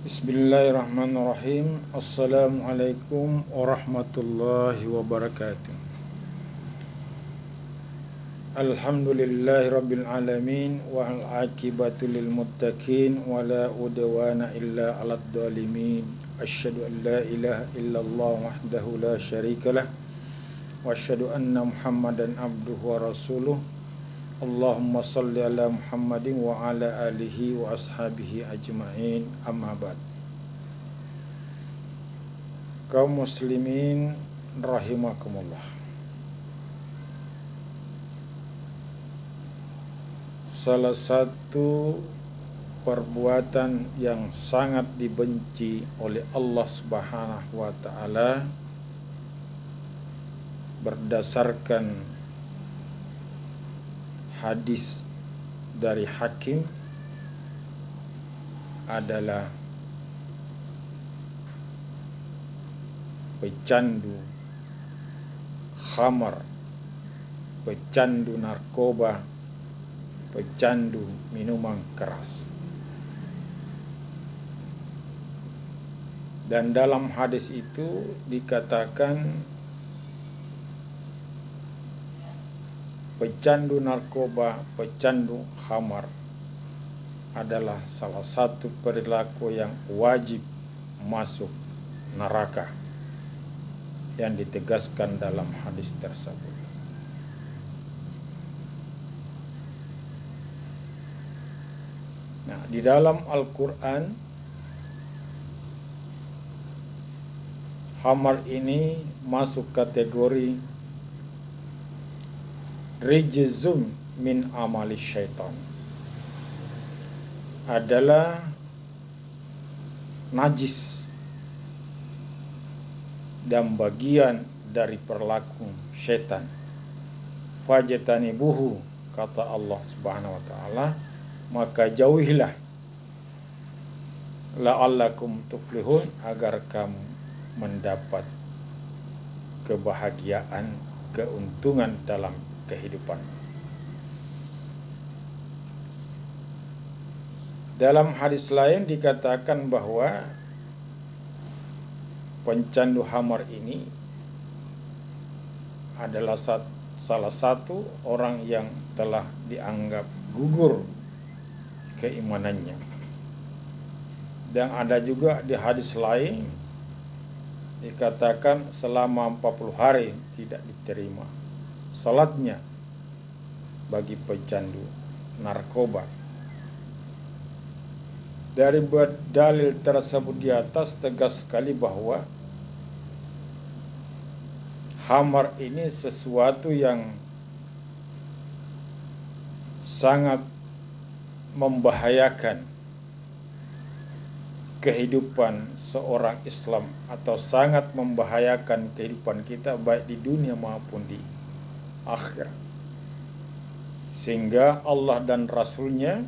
Bismillahirrahmanirrahim. Assalamualaikum warahmatullahi wabarakatuh. Alhamdulillahi rabbil alamin wa al-aqibatu lil muttaqin wa la udwana illa 'alad dhalimin. Asyhadu an la ilaha illallah wahdahu la syarikalah wa asyhadu anna Muhammadan abduhu wa rasuluh. Allahumma salli ala Muhammadin wa ala alihi wa ashabihi ajma'in, amma ba'd. Kaum muslimin rahimakumullah. Salah satu perbuatan yang sangat dibenci oleh Allah Subhanahu wa taala berdasarkan hadis dari Hakim adalah pecandu khamar, pecandu narkoba, pecandu minuman keras. Dan dalam hadis itu dikatakan pecandu narkoba, pecandu khamar adalah salah satu perilaku yang wajib masuk neraka yang ditegaskan dalam hadis tersebut. Nah, di dalam Al-Quran khamar ini masuk kategori rijzum min amali syaitan, adalah najis dan bagian dari perilaku syaitan. Fajtanibuhu, kata Allah Subhanahu wa taala, maka jauhilah, la'allakum tuflihun, agar kamu mendapat kebahagiaan, keuntungan dalam kehidupan. Dalam hadis lain dikatakan bahwa pencandu khamar ini adalah salah satu orang yang telah dianggap gugur keimanannya. Dan ada juga di hadis lain dikatakan selama 40 hari tidak diterima salatnya bagi pecandu narkoba. Dari dalil tersebut di atas tegas sekali bahwa khamar ini sesuatu yang sangat membahayakan kehidupan seorang Islam, atau sangat membahayakan kehidupan kita baik di dunia maupun di akhir. Sehingga Allah dan Rasulnya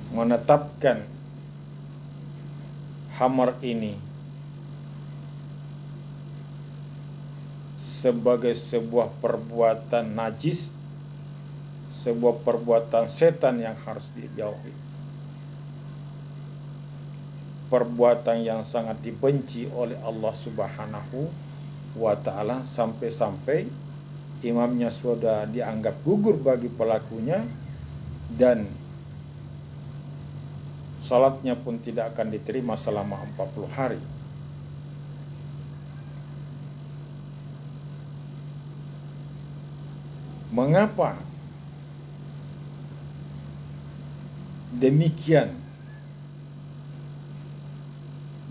menetapkan khamar ini sebagai sebuah perbuatan najis, sebuah perbuatan setan yang harus dijauhi, perbuatan yang sangat dibenci oleh Allah Subhanahu wa ta'ala, sampai-sampai imamnya sudah dianggap gugur bagi pelakunya dan salatnya pun tidak akan diterima selama 40 hari. Mengapa demikian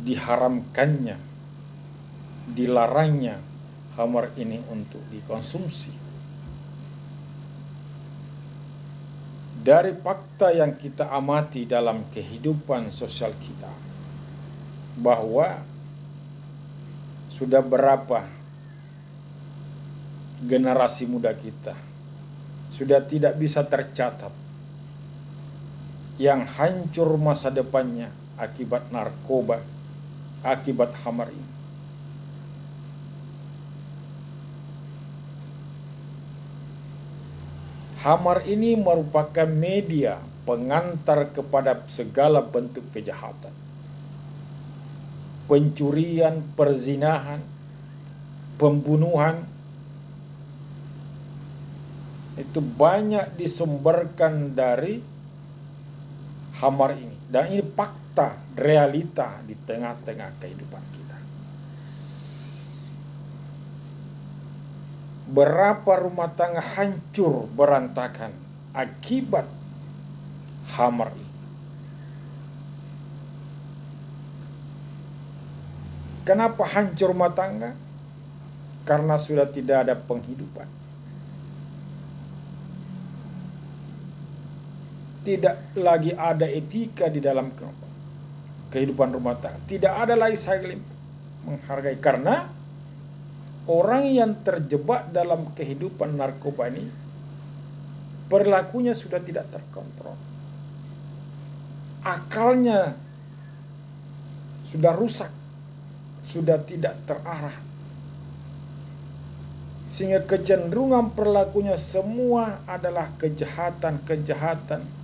diharamkannya, dilarangnya khamar ini untuk dikonsumsi? Dari fakta yang kita amati dalam kehidupan sosial kita, bahwa sudah berapa generasi muda kita sudah tidak bisa tercatat yang hancur masa depannya akibat narkoba, akibat khamar ini. Khamar ini merupakan media pengantar kepada segala bentuk kejahatan. Pencurian, perzinahan, pembunuhan, itu banyak disumberkan dari khamar ini. Dan ini fakta, realita di tengah-tengah kehidupan kita. Berapa rumah tangga hancur berantakan akibat khamar ini. Kenapa hancur rumah tangga? Karena sudah tidak ada penghidupan. Tidak lagi ada etika di dalam kehidupan rumah tangga. Tidak ada lagi saling menghargai. Karena orang yang terjebak dalam kehidupan narkoba ini, perilakunya sudah tidak terkontrol. Akalnya sudah rusak, sudah tidak terarah. Sehingga kecenderungan perilakunya semua adalah kejahatan-kejahatan.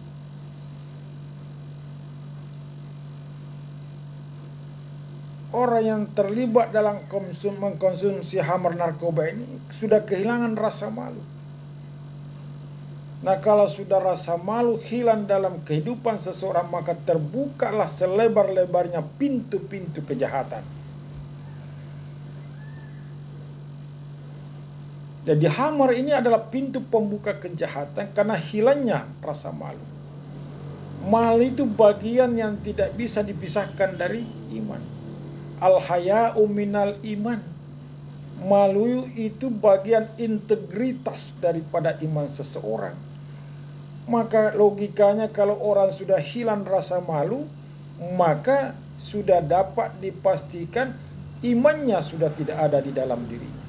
Orang yang terlibat dalam mengkonsumsi khamar narkoba ini sudah kehilangan rasa malu. Nah, kalau sudah rasa malu hilang dalam kehidupan seseorang, maka terbukalah selebar-lebarnya pintu-pintu kejahatan. Jadi khamar ini adalah pintu pembuka kejahatan karena hilangnya rasa malu. Malu itu bagian yang tidak bisa dipisahkan dari iman. Al-haya'u minal iman. Malu itu bagian integritas daripada iman seseorang. Maka logikanya kalau orang sudah hilang rasa malu, maka sudah dapat dipastikan imannya sudah tidak ada di dalam dirinya.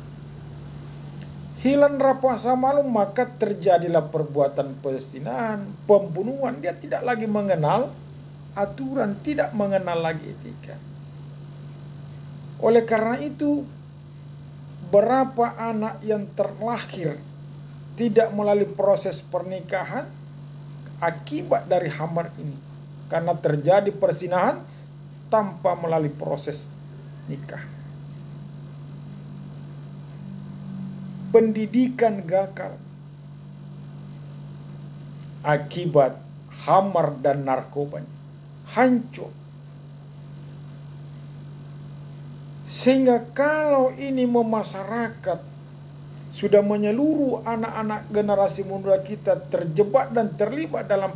Hilang rasa malu, maka terjadilah perbuatan perzinahan, pembunuhan. Dia tidak lagi mengenal aturan, tidak mengenal lagi etika. Oleh karena itu, berapa anak yang terlahir tidak melalui proses pernikahan akibat dari khamar ini. Karena terjadi perzinahan tanpa melalui proses nikah. Pendidikan gagal akibat khamar dan narkoba, hancur. Sehingga kalau ini memasyarakat, sudah menyeluruh, anak-anak generasi muda kita terjebak dan terlibat dalam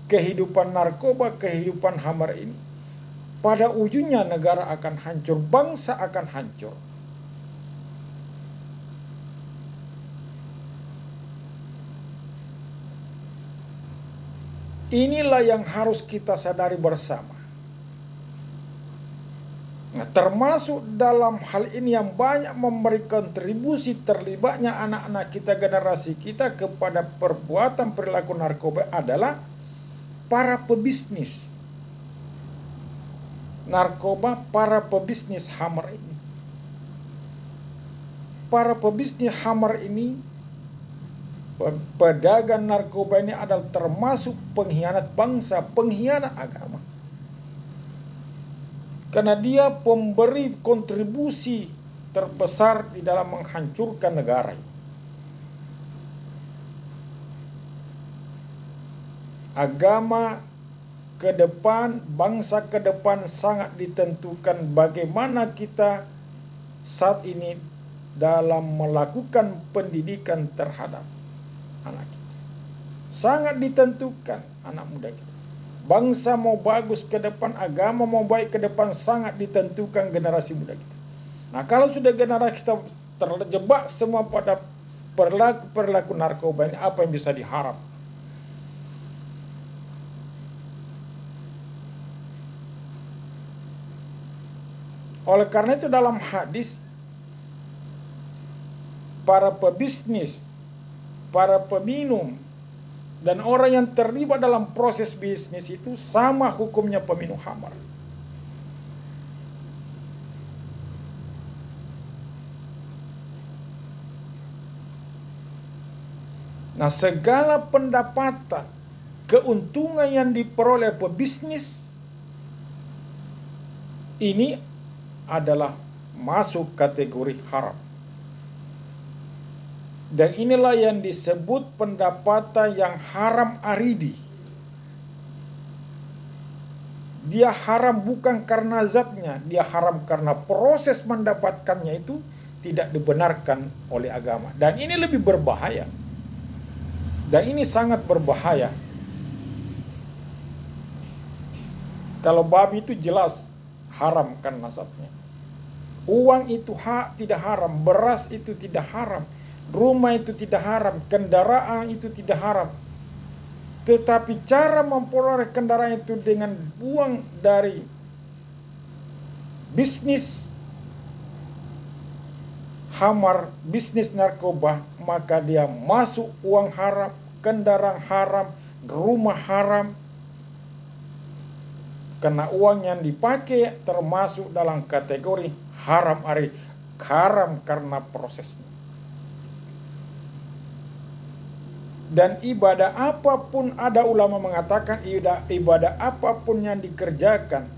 kehidupan narkoba, kehidupan khamar ini, pada ujungnya negara akan hancur, bangsa akan hancur. Inilah yang harus kita sadari bersama. Nah, termasuk dalam hal ini yang banyak memberi kontribusi terlibatnya anak-anak kita, generasi kita kepada perbuatan perilaku narkoba adalah para pebisnis narkoba, para pebisnis khamar ini. Para pebisnis khamar ini, pedagang narkoba ini adalah termasuk pengkhianat bangsa, pengkhianat agama. Karena dia pemberi kontribusi terbesar di dalam menghancurkan negara. Agama ke depan, bangsa ke depan sangat ditentukan bagaimana kita saat ini dalam melakukan pendidikan terhadap anak kita. Sangat ditentukan anak muda kita. Bangsa mau bagus ke depan, agama mau baik ke depan, sangat ditentukan generasi muda kita. Nah, kalau sudah generasi kita terjebak semua pada perilaku narkoba ini, apa yang bisa diharap? Oleh karena itu dalam hadis, para pebisnis, para peminum, dan orang yang terlibat dalam proses bisnis itu sama hukumnya peminum khamar. Nah, segala pendapatan keuntungan yang diperoleh pebisnis ini adalah masuk kategori haram. Dan inilah yang disebut pendapatan yang haram aridi. Dia haram bukan karena zatnya, dia haram karena proses mendapatkannya itu tidak dibenarkan oleh agama. Dan ini lebih berbahaya. Dan ini sangat berbahaya. Kalau babi itu jelas haram kan nasabnya. Uang itu tidak haram, beras itu tidak haram, rumah itu tidak haram, kendaraan itu tidak haram. Tetapi cara memperoleh kendaraan itu dengan uang dari bisnis hamar, bisnis narkoba, maka dia masuk uang haram, kendaraan haram, rumah haram. Karena uang yang dipakai termasuk dalam kategori haram karena prosesnya. Dan ibadah apapun, ada ulama mengatakan ibadah apapun yang dikerjakan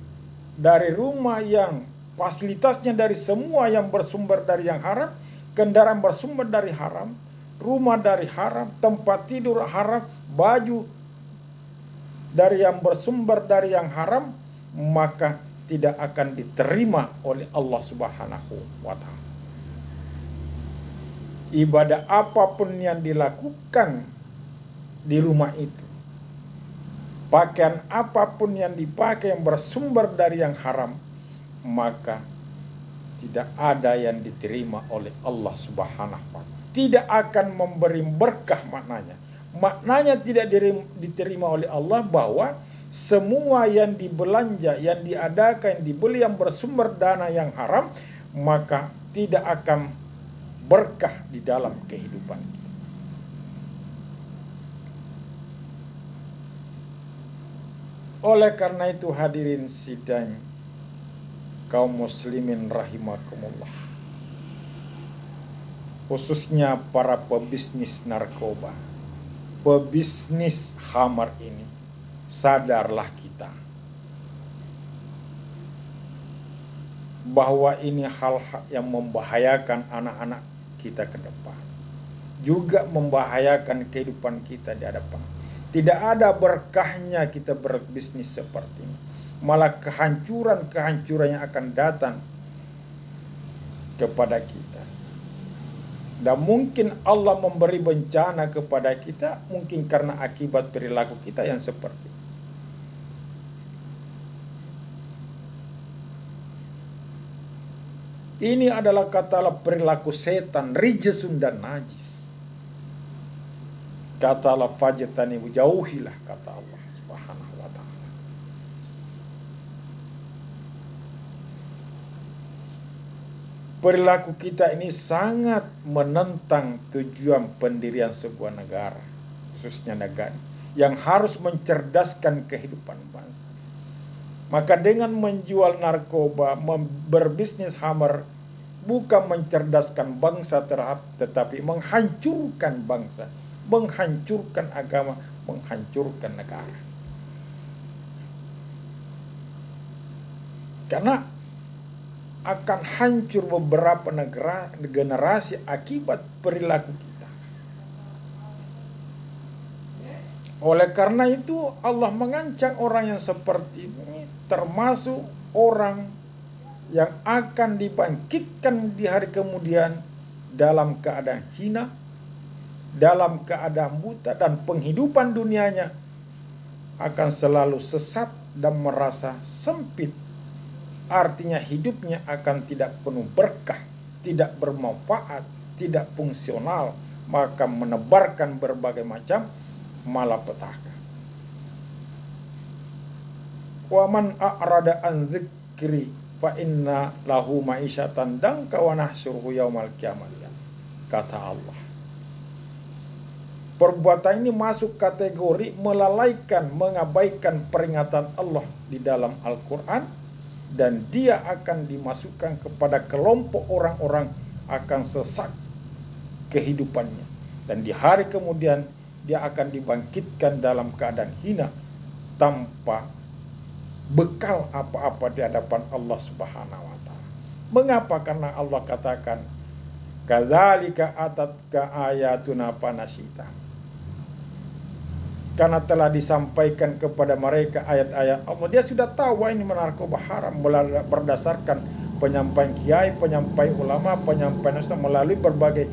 dari rumah yang fasilitasnya dari semua yang bersumber dari yang haram, kendaraan bersumber dari haram, rumah dari haram, tempat tidur haram, baju dari yang bersumber dari yang haram, maka tidak akan diterima oleh Allah Subhanahu wa Ta'ala. Ibadah apapun yang dilakukan di rumah itu, pakaian apapun yang dipakai yang bersumber dari yang haram, maka tidak ada yang diterima oleh Allah Subhanahu wa Ta'ala. Tidak akan memberi berkah maknanya. Maknanya tidak diterima oleh Allah bahwa semua yang dibelanja, yang diadakan, yang dibeli yang bersumber dana yang haram, maka tidak akan berkah di dalam kehidupan kita. Oleh karena itu hadirin sidang kaum muslimin rahimakumullah, khususnya para pebisnis narkoba, pebisnis khamar ini, sadarlah kita bahwa ini hal-hal yang membahayakan anak-anak kita ke depan, juga membahayakan kehidupan kita di hadapan. Tidak ada berkahnya kita berbisnis seperti ini. Malah kehancuran yang akan datang kepada kita. Dan mungkin Allah memberi bencana kepada kita, mungkin karena akibat perilaku kita yang seperti ini. Ini adalah katalah perilaku setan, rijesun dan najis. Katalah fajtani, jauhilah, kata Allah Subhanahu wa Ta'ala. Perilaku kita ini sangat menentang tujuan pendirian sebuah negara, khususnya negara yang harus mencerdaskan kehidupan bangsa. Maka dengan menjual narkoba, berbisnis khamar, bukan mencerdaskan bangsa tetapi menghancurkan bangsa, menghancurkan agama, menghancurkan negara. Karena akan hancur beberapa generasi akibat perilaku kita. Oleh karena itu Allah mengancam orang yang seperti ini, termasuk orang yang akan dibangkitkan di hari kemudian dalam keadaan hina, dalam keadaan buta, dan penghidupan dunianya akan selalu sesat dan merasa sempit. Artinya hidupnya akan tidak penuh berkah, tidak bermanfaat, tidak fungsional, maka menebarkan berbagai macam malapetaka. Wa man a'rada an dzikri fa inna lahu ma'isyatan danka wa nahsyuruhu yaumal qiyamah, kata Allah. Perbuatan ini masuk kategori melalaikan, mengabaikan peringatan Allah di dalam Al-Quran, dan dia akan dimasukkan kepada kelompok orang-orang akan sesak kehidupannya. Dan di hari kemudian dia akan dibangkitkan dalam keadaan hina tanpa bekal apa-apa di hadapan Allah Subhanahu wa taala. Mengapa? Karena Allah katakan, kadzalika atatka ayatuna fanasita. Karena telah disampaikan kepada mereka ayat-ayat Allah. Dia sudah tahu bahwa ini narkoba haram berdasarkan penyampaian kiai, penyampaian ulama, penyampaian ustaz melalui berbagai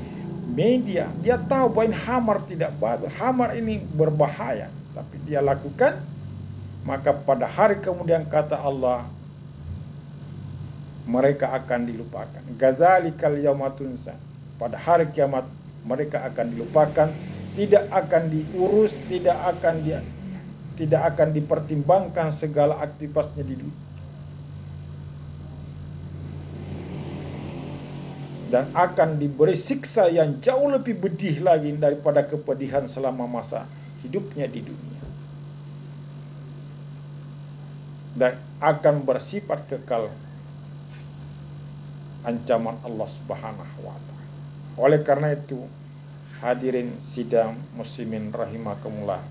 media. Dia tahu bahwa ini hamar tidak bagus, hamar ini berbahaya, tapi dia lakukan. Maka pada hari kemudian kata Allah, mereka akan dilupakan. Gazalikal yauma tunsa. Pada hari kiamat mereka akan dilupakan, tidak akan diurus, tidak akan dipertimbangkan segala aktivitasnya di dunia. Dan akan diberi siksa yang jauh lebih pedih lagi daripada kepedihan selama masa hidupnya di dunia. Dan akan bersifat kekal ancaman Allah Subhanahu wa taala. Oleh karena itu, hadirin sidang muslimin rahimakumullah,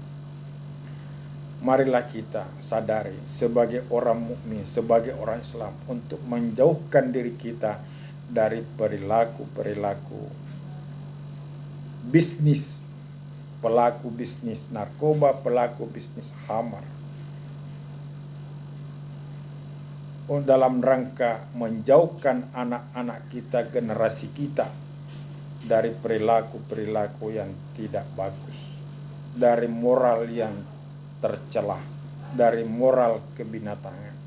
marilah kita sadari sebagai orang mukmin, sebagai orang Islam, untuk menjauhkan diri kita dari perilaku bisnis, pelaku bisnis narkoba, pelaku bisnis hamar, dalam rangka menjauhkan anak-anak kita, generasi kita, dari perilaku-perilaku yang tidak bagus, dari moral yang tercelah, dari moral kebinatangan.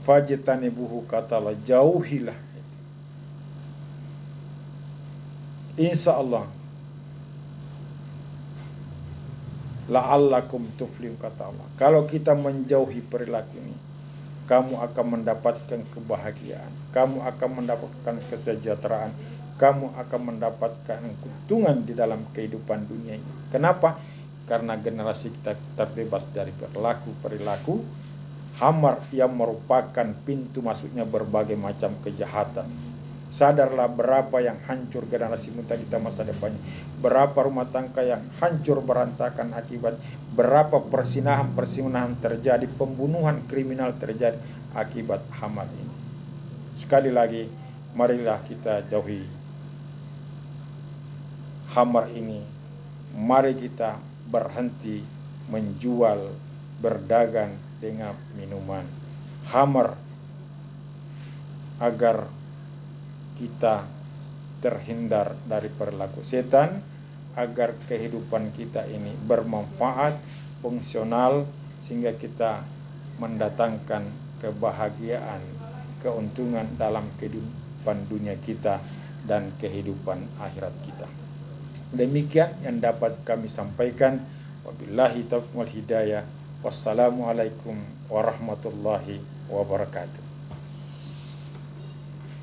Fajtanibuhu, kata Allah, jauhilah. Insya Allah, la'allakum tuflihun, kata Allah. Kalau kita menjauhi perilaku ini, kamu akan mendapatkan kebahagiaan, kamu akan mendapatkan kesejahteraan, kamu akan mendapatkan keuntungan di dalam kehidupan dunia ini. Kenapa? Karena generasi kita terbebas dari perilaku hamar yang merupakan pintu masuknya berbagai macam kejahatan. Sadarlah berapa yang hancur generasi muda kita masa depannya, berapa rumah tangga yang hancur berantakan akibat, berapa persinahan terjadi, pembunuhan kriminal terjadi akibat hamar ini. Sekali lagi, marilah kita jauhi hamar ini. Mari kita berhenti menjual, berdagang dengan minuman hamar, agar kita terhindar dari perilaku setan, agar kehidupan kita ini bermanfaat, fungsional, sehingga kita mendatangkan kebahagiaan, keuntungan dalam kehidupan dunia kita dan kehidupan akhirat kita. Demikian yang dapat kami sampaikan. Wabillahi taufiq wal hidayah. Wassalamualaikum warahmatullahi wabarakatuh.